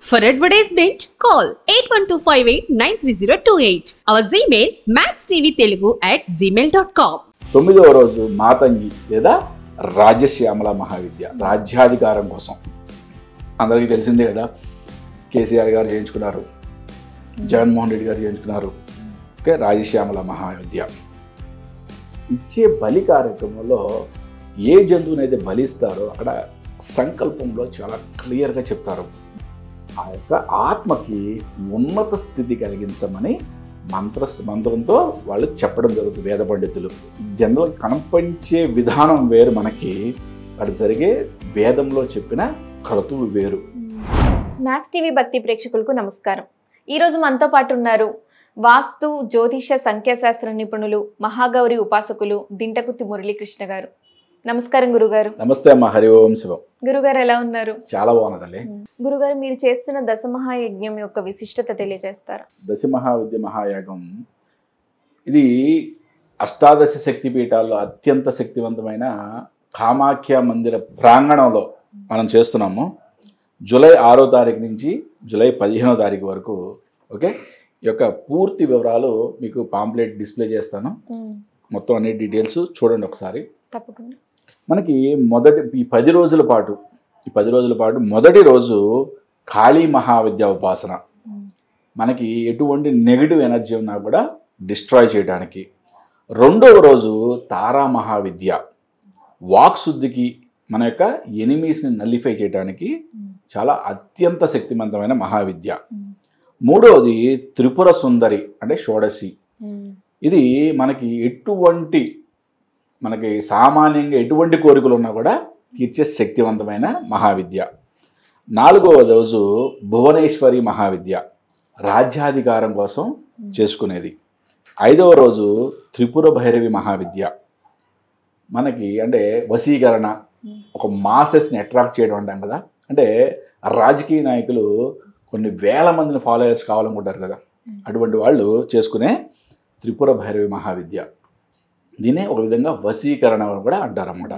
For advertisement, call 8125893028. Our Gmail maxtvtelugu@gmail.com. 9వ రోజు మాతంగి లేదా రాజశ్యామల మహావిద్య రాజ్యాధికారం కోసం అందరికీ తెలిసిందే కదా. కేసీఆర్ గారు చేయించుకున్నారు, జగన్మోహన్ రెడ్డి గారు చేయించుకున్నారు. ఓకే, రాజశ్యామల మహావిద్య ఇచ్చే బలి కార్యక్రమంలో ఏ జంతువునైతే బలిస్తారో అక్కడ సంకల్పంలో చాలా క్లియర్గా చెప్తారు. ఆ యొక్క ఆత్మకి ఉన్నత స్థితి కలిగించమని మంత్రంతో వాళ్ళు చెప్పడం జరుగుతుంది వేద పండితులు. జనరల్ కనిపించే విధానం వేరు, మనకి అక్కడ జరిగే వేదంలో చెప్పిన క్రతువు వేరు. మ్యాక్స్ టీవీ భక్తి ప్రేక్షకులకు నమస్కారం. ఈరోజు మనతో పాటు ఉన్నారు వాస్తు జ్యోతిష సంఖ్యాశాస్త్ర నిపుణులు, మహాగౌరి ఉపాసకులు దింటకుత్తి మురళీకృష్ణ గారు. నమస్కారం గురుగారు. నమస్తే అమ్మ. హరి ఓం శివం. గురుగారు ఎలా ఉన్నారు? చాలా బాగున్నదండి. గురుగారు, మీరు చేస్తున్న దశమహాయజ్ఞం యొక్క విశిష్టత తెలియజేస్తారా? దశమహావిద్య మహాయాగం ఇది అష్టాదశ శక్తి పీఠాల్లో అత్యంత శక్తివంతమైన కామాఖ్య మందిర ప్రాంగణంలో మనం చేస్తున్నాము. జూలై 6వ తారీఖు నుంచి జూలై 15వ తారీఖు వరకు. ఓకే, ఈ యొక్క పూర్తి వివరాలు మీకు పాంప్లెట్ డిస్ప్లే చేస్తాను. మొత్తం అన్ని డీటెయిల్స్ చూడండి ఒకసారి. తప్పకుండా. మనకి ఈ 10 రోజుల పాటు మొదటి రోజు కాళీ మహావిద్య ఉపాసన. మనకి ఎటువంటి నెగిటివ్ ఎనర్జీ ఉన్నా కూడా డిస్ట్రాయ్ చేయడానికి. రెండవ రోజు తారా మహావిద్య, వాక్శుద్ధికి, మన యొక్క ఎనిమీస్ని నల్లిఫై చేయడానికి చాలా అత్యంత శక్తివంతమైన మహావిద్య. మూడవది త్రిపుర సుందరి అంటే షోడశి. ఇది మనకి సామాన్యంగా ఎటువంటి కోరికలు ఉన్నా కూడా తీర్చే శక్తివంతమైన మహావిద్య. 4వ రోజు భువనేశ్వరి మహావిద్య, రాజ్యాధికారం కోసం చేసుకునేది. 5వ రోజు త్రిపుర భైరవి మహావిద్య, మనకి అంటే వశీకరణ, ఒక మాసెస్ని అట్రాక్ట్ చేయడం అంటాం కదా. అంటే రాజకీయ నాయకులు కొన్ని వేల మందిని ఫాలోయర్స్ కావాలనుకుంటారు కదా, అటువంటి వాళ్ళు చేసుకునే త్రిపుర భైరవి మహావిద్య. దీనే ఒక విధంగా వశీకరణ అని కూడా అంటారన్నమాట.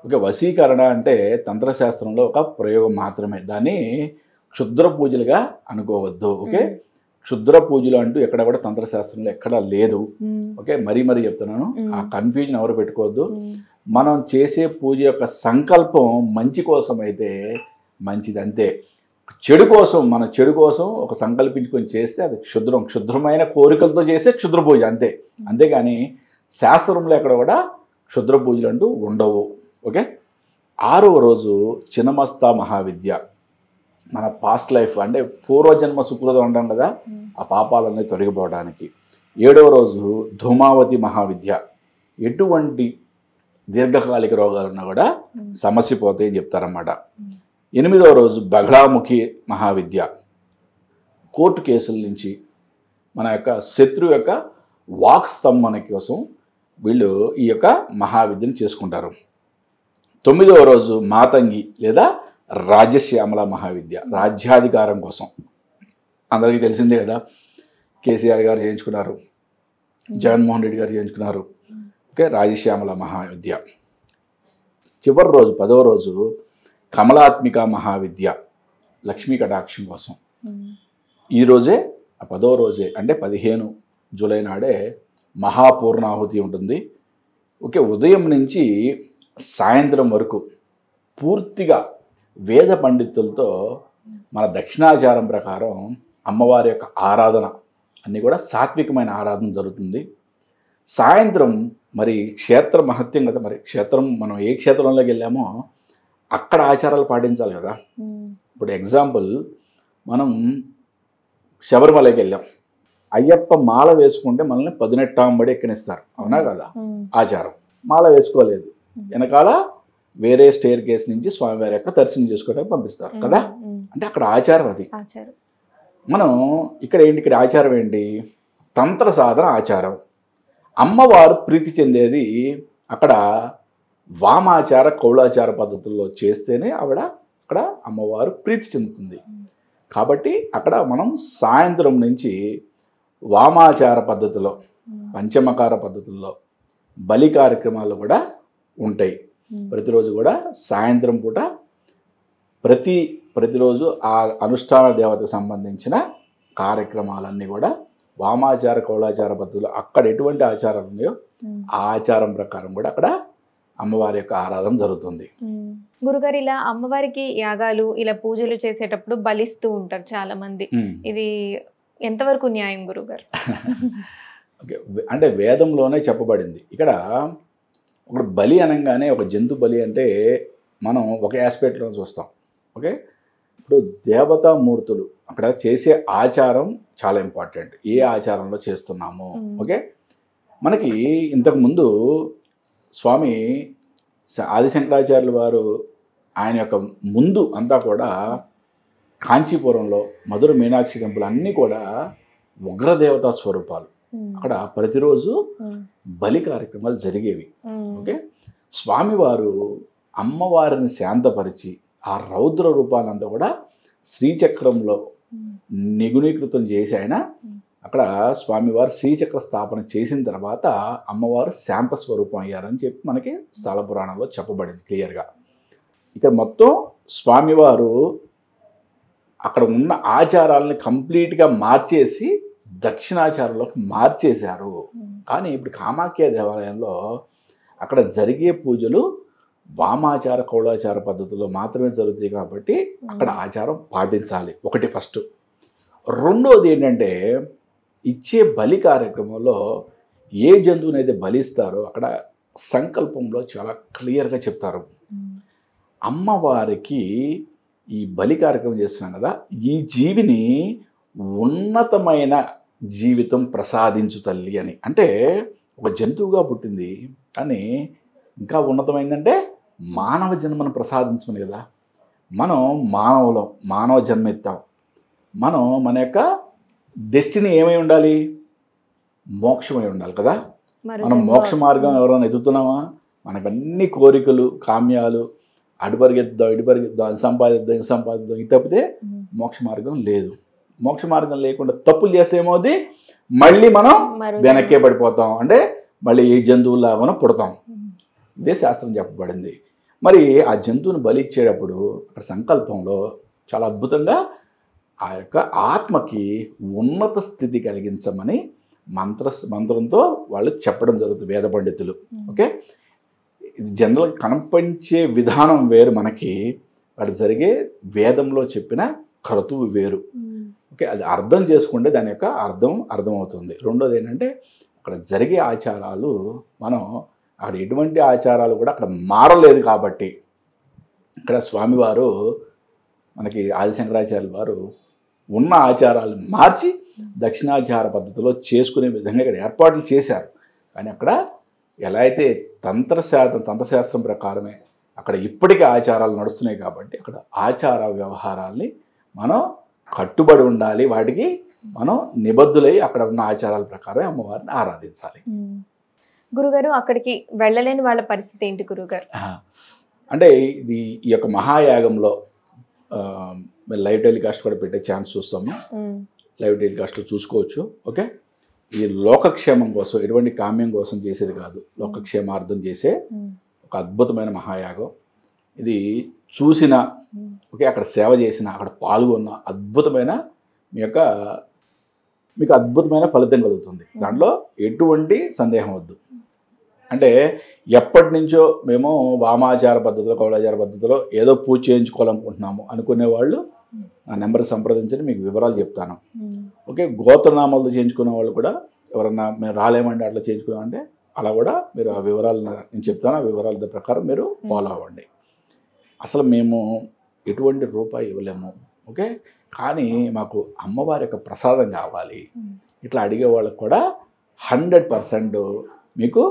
ఓకే, వశీకరణ అంటే తంత్రశాస్త్రంలో ఒక ప్రయోగం మాత్రమే, దాన్ని క్షుద్ర పూజలుగా అనుకోవద్దు. ఓకే, క్షుద్ర పూజలు అంటూ ఎక్కడ కూడా తంత్రశాస్త్రంలో ఎక్కడా లేదు. ఓకే, మరీ చెప్తున్నాను, ఆ కన్ఫ్యూజన్ ఎవరు పెట్టుకోవద్దు. మనం చేసే పూజ యొక్క సంకల్పం మంచి కోసం అయితే మంచిది, అంతే. మన చెడు కోసం ఒక సంకల్పించుకొని చేస్తే అది క్షుద్రమైన కోరికలతో చేసే క్షుద్ర పూజ, అంతేగాని శాస్త్రంలో ఎక్కడ కూడా క్షుద్ర పూజలు అంటూ ఉండవు. ఓకే, 6వ రోజు చిన్నమస్తా మహావిద్య, మన పాస్ట్ లైఫ్ అంటే పూర్వజన్మ సుకృతం అంటాం కదా, ఆ పాపాలన్నీ తొలగిపోవడానికి. 7వ రోజు ధూమావతి మహావిద్య, ఎటువంటి దీర్ఘకాలిక రోగాలున్నా కూడా సమస్య పోతాయని చెప్తారన్నమాట. 8వ రోజు బగళాముఖి మహావిద్య, కోర్టు కేసుల నుంచి మన యొక్క శత్రువు యొక్క వాక్ స్తంభన కోసం వీళ్ళు ఈ యొక్క మహావిద్యను చేసుకుంటారు. 9వ రోజు మాతంగి లేదా రాజశ్యామల మహావిద్య, రాజ్యాధికారం కోసం అందరికీ తెలిసిందే కదా. కేసీఆర్ గారు చేయించుకున్నారు, జగన్మోహన్ రెడ్డి గారు చేయించుకున్నారు. ఓకే, రాజశ్యామల మహావిద్య. చివరి రోజు 10వ రోజు కమలాత్మిక మహావిద్య, లక్ష్మీ కటాక్షం కోసం. ఈరోజే ఆ 10వ రోజే అంటే 15 జూలై నాడే మహాపూర్ణాహుతి ఉంటుంది. ఓకే, ఉదయం నుంచి సాయంత్రం వరకు పూర్తిగా వేద పండితులతో మన దక్షిణాచారం ప్రకారం అమ్మవారి యొక్క ఆరాధన అన్నీ కూడా సాత్వికమైన ఆరాధన జరుగుతుంది. సాయంత్రం మరి క్షేత్ర మహత్యం కదా, మరి క్షేత్రం మనం ఏ క్షేత్రంలోకి వెళ్ళామో అక్కడ ఆచారాలు పాటించాలి కదా. ఇప్పుడు ఎగ్జాంపుల్, మనం శబరిమలకి వెళ్ళాం, అయ్యప్ప మాల వేసుకుంటే మనల్ని 18 ఎక్కనిస్తారు, అవునా కదా ఆచారం. మాల వేసుకోలేదు, వెనకాల వేరే స్టేర్ కేస్ నుంచి స్వామివారి యొక్క దర్శనం చేసుకోవడానికి పంపిస్తారు కదా. అంటే అక్కడ ఆచారం అది. మనం ఇక్కడ ఆచారం ఏంటి? తంత్ర సాధన ఆచారం. అమ్మవారు ప్రీతి చెందేది అక్కడ వామాచార కౌళాచార పద్ధతుల్లో చేస్తేనే అక్కడ అమ్మవారు ప్రీతి చెందుతుంది. కాబట్టి అక్కడ మనం సాయంత్రం నుంచి వామాచార పద్ధతిలో, పంచమకార పద్ధతుల్లో బలి కార్యక్రమాలు కూడా ఉంటాయి. ప్రతిరోజు కూడా సాయంత్రం పూట ప్రతిరోజు ఆ అనుష్ఠాన దేవతకు సంబంధించిన కార్యక్రమాలన్నీ కూడా వామాచార కౌలాచార పద్ధతులు అక్కడ ఎటువంటి ఆచారాలు ఉన్నాయో ఆ ఆచారం ప్రకారం కూడా అక్కడ అమ్మవారి యొక్క ఆరాధన జరుగుతుంది. గురుగారు, ఇలా అమ్మవారికి యాగాలు ఇలా పూజలు చేసేటప్పుడు బలిస్తూ ఉంటారు చాలా మంది. ఇది ఎంతవరకు న్యాయం గురుగారు? ఓకే, అంటే వేదంలోనే చెప్పబడింది. ఇక్కడ ఒక బలి అనగానే ఒక జంతు బలి అంటే మనం ఒక ఆస్పెక్ట్లో చూస్తాం. ఓకే, ఇప్పుడు దేవతామూర్తులు అక్కడ చేసే ఆచారం చాలా ఇంపార్టెంట్. ఏ ఆచారంలో చేస్తున్నాము? ఓకే, మనకి ఇంతకుముందు స్వామి ఆదిశంకరాచార్యుల వారు ఆయన యొక్క ముందు అంతా కూడా కాంచీపురంలో మధుర మీనాక్షి టెంపుల్ అన్నీ కూడా ఉగ్రదేవతా స్వరూపాలు. అక్కడ ప్రతిరోజు బలి కార్యక్రమాలు జరిగేవి. ఓకే, స్వామివారు అమ్మవారిని శాంతపరిచి ఆ రౌద్ర రూపానంతా కూడా శ్రీచక్రంలో నిగుణీకృతం చేసి ఆయన అక్కడ స్వామివారు శ్రీచక్ర స్థాపన చేసిన తర్వాత అమ్మవారు శాంత స్వరూపం అయ్యారని చెప్పి మనకి స్థల పురాణంలో చెప్పబడింది క్లియర్గా. ఇక్కడ మొత్తం స్వామివారు అక్కడ ఉన్న ఆచారాలని కంప్లీట్గా మార్చేసి దక్షిణాచారంలోకి మార్చేశారు. కానీ ఇప్పుడు కామాఖ్య దేవాలయంలో అక్కడ జరిగే పూజలు వామాచార కౌలాచార పద్ధతుల్లో మాత్రమే జరుగుతాయి కాబట్టి అక్కడ ఆచారం పాటించాలి. ఒకటి ఫస్ట్. రెండోది ఏంటంటే ఇచ్చే బలి కార్యక్రమంలో ఏ జంతువునైతే బలిస్తారో అక్కడ సంకల్పంలో చాలా క్లియర్గా చెప్తారు. అమ్మవారికి ఈ బలి కార్యక్రమం చేస్తున్నాం కదా, ఈ జీవిని ఉన్నతమైన జీవితం ప్రసాదించు తల్లి అని. అంటే ఒక జంతువుగా పుట్టింది కానీ ఇంకా ఉన్నతమైందంటే మానవ జన్మను ప్రసాదించమని కదా. మనం మానవ జన్మ ఎత్తాం. మనం మన యొక్క డెస్టినీ ఏమై ఉండాలి? మోక్షమై ఉండాలి కదా. మనం మోక్ష మార్గం ఎవరైనా ఎదుగుతున్నామా? మనకు అన్ని కోరికలు కామ్యాలు అటు పరిగెత్తుదాం ఇటు పరిగెత్తుదాం అది సంపాదిద్దాం ఇది తప్పితే మోక్ష మార్గం లేదు. మోక్ష మార్గం లేకుండా తప్పులు చేస్తే ఏమవుతుంది? మళ్ళీ మనం వెనక్కే పడిపోతాం. అంటే మళ్ళీ ఏ జంతువులాగానో పుడతాం. ఇదే శాస్త్రం చెప్పబడింది. మరి ఆ జంతువుని బలి ఇచ్చేటప్పుడు అక్కడ సంకల్పంలో చాలా అద్భుతంగా ఆ యొక్క ఆత్మకి ఉన్నత స్థితి కలిగించమని మంత్రంతో వాళ్ళు చెప్పడం జరుగుతుంది వేద పండితులు. ఓకే, ఇది జనరల్ కనిపించే విధానం వేరు, మనకి అక్కడ జరిగే వేదంలో చెప్పిన క్రతువు వేరు. ఓకే, అది అర్థం చేసుకుంటే దాని యొక్క అర్థమవుతుంది. రెండోది ఏంటంటే అక్కడ జరిగే ఆచారాలు మనం అక్కడ ఎటువంటి ఆచారాలు కూడా అక్కడ మారలేదు కాబట్టి ఇక్కడ స్వామివారు మనకి ఆదిశంకరాచార్యుల వారు ఉన్న ఆచారాలను మార్చి దక్షిణాచార పద్ధతిలో చేసుకునే విధంగా ఇక్కడ ఏర్పాట్లు చేశారు. కానీ అక్కడ ఎలా అయితే తంత్రశాస్త్రం ప్రకారమే అక్కడ ఇప్పటికీ ఆచారాలు నడుస్తున్నాయి కాబట్టి అక్కడ ఆచార వ్యవహారాల్ని మనం కట్టుబడి ఉండాలి. వాటికి మనం నిబద్ధులై అక్కడ ఉన్న ఆచారాల ప్రకారం అమ్మవారిని ఆరాధించాలి. గురుగారు, అక్కడికి వెళ్ళలేని వాళ్ళ పరిస్థితి ఏంటి గురుగారు? అంటే ఇది ఈ యొక్క మహాయాగంలో లైవ్ టెలికాస్ట్ కూడా పెట్టే ఛాన్స్ చూస్తాము. లైవ్ టెలికాస్ట్లో చూసుకోవచ్చు. ఓకే, ఈ లోకక్షేమం కోసం ఎటువంటి కామ్యం కోసం చేసేది కాదు, లోకక్షేమార్థం చేసే ఒక అద్భుతమైన మహాయాగం ఇది. చూసిన ఓకే, అక్కడ సేవ చేసిన అక్కడ పాల్గొన్న అద్భుతమైన మీకు అద్భుతమైన ఫలితం కలుగుతుంది. దాంట్లో ఎటువంటి సందేహం వద్దు. అంటే ఎప్పటి నుంచో మేము వామాచార పద్ధతిలో కౌలాచార పద్ధతిలో ఏదో పూజ చేయించుకోవాలనుకుంటున్నాము అనుకునే వాళ్ళు నా నెంబర్కి సంప్రదించండి, మీకు వివరాలు చెప్తాను. ఓకే, గోత్రనామాలతో చేయించుకునే వాళ్ళు కూడా ఎవరన్నా మేము రాలేమండి అట్లా చేయించుకున్నామంటే అలా కూడా మీరు ఆ వివరాలు నేను చెప్తాను. ఆ వివరాల ప్రకారం మీరు ఫాలో అవ్వండి. అసలు మేము ఎటువంటి రూపాయి ఇవ్వలేము. ఓకే, కానీ మాకు అమ్మవారి యొక్క ప్రసాదం కావాలి ఇట్లా అడిగే వాళ్ళకు కూడా 100% మీకు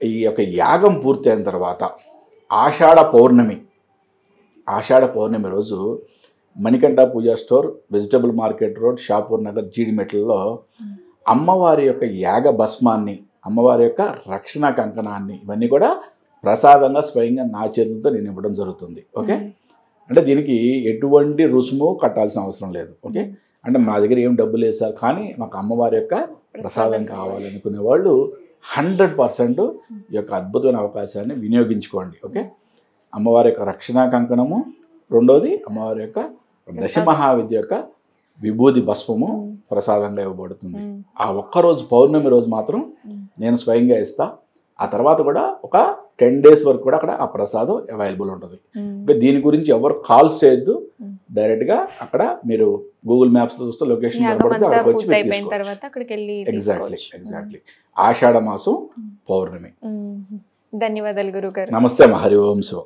ఈ యొక్క యాగం పూర్తయిన తర్వాత ఆషాఢ పౌర్ణమి రోజు Manikanta Puja store, vegetable market road, Shapur Nagar, జీడిమెట్లలో అమ్మవారి యొక్క యాగ భస్మాన్ని, అమ్మవారి యొక్క రక్షణ కంకణాన్ని ఇవన్నీ కూడా ప్రసాదంగా స్వయంగా నా చేతులతో నేను ఇవ్వడం జరుగుతుంది. ఓకే, అంటే దీనికి ఎటువంటి రుసుము కట్టాల్సిన అవసరం లేదు. ఓకే, అంటే మా దగ్గర ఏం డబ్బులు లేదు సార్, కానీ మాకు అమ్మవారి యొక్క ప్రసాదం కావాలనుకునే వాళ్ళు 100% ఈ యొక్క అద్భుతమైన అవకాశాన్ని వినియోగించుకోండి. ఓకే, అమ్మవారి యొక్క రక్షణ కంకణము రెండోది అమ్మవారి యొక్క దశ మహావిద్య యొక్క విభూది భస్మము ప్రసాదంగా ఇవ్వబడుతుంది. ఆ ఒక్కరోజు పౌర్ణమి రోజు మాత్రం నేను స్వయంగా ఇస్తా. ఆ తర్వాత కూడా ఒక 10 days వరకు కూడా అక్కడ ఆ ప్రసాదం అవైలబుల్ ఉంటుంది. ఇంకా దీని గురించి ఎవరు కాల్స్ చేయొద్దు, డైరెక్ట్గా అక్కడ మీరు గూగుల్ మ్యాప్స్ చూస్తే లొకేషన్ కనబడితే అక్కడికి వచ్చి మీరు తీసుకోవచ్చు. ఎగ్జాక్ట్లీ ఆషాఢ మాసం పౌర్ణమి. ధన్యవాదాలు గురుగారు. నమస్తే. హరి ఓం శివ.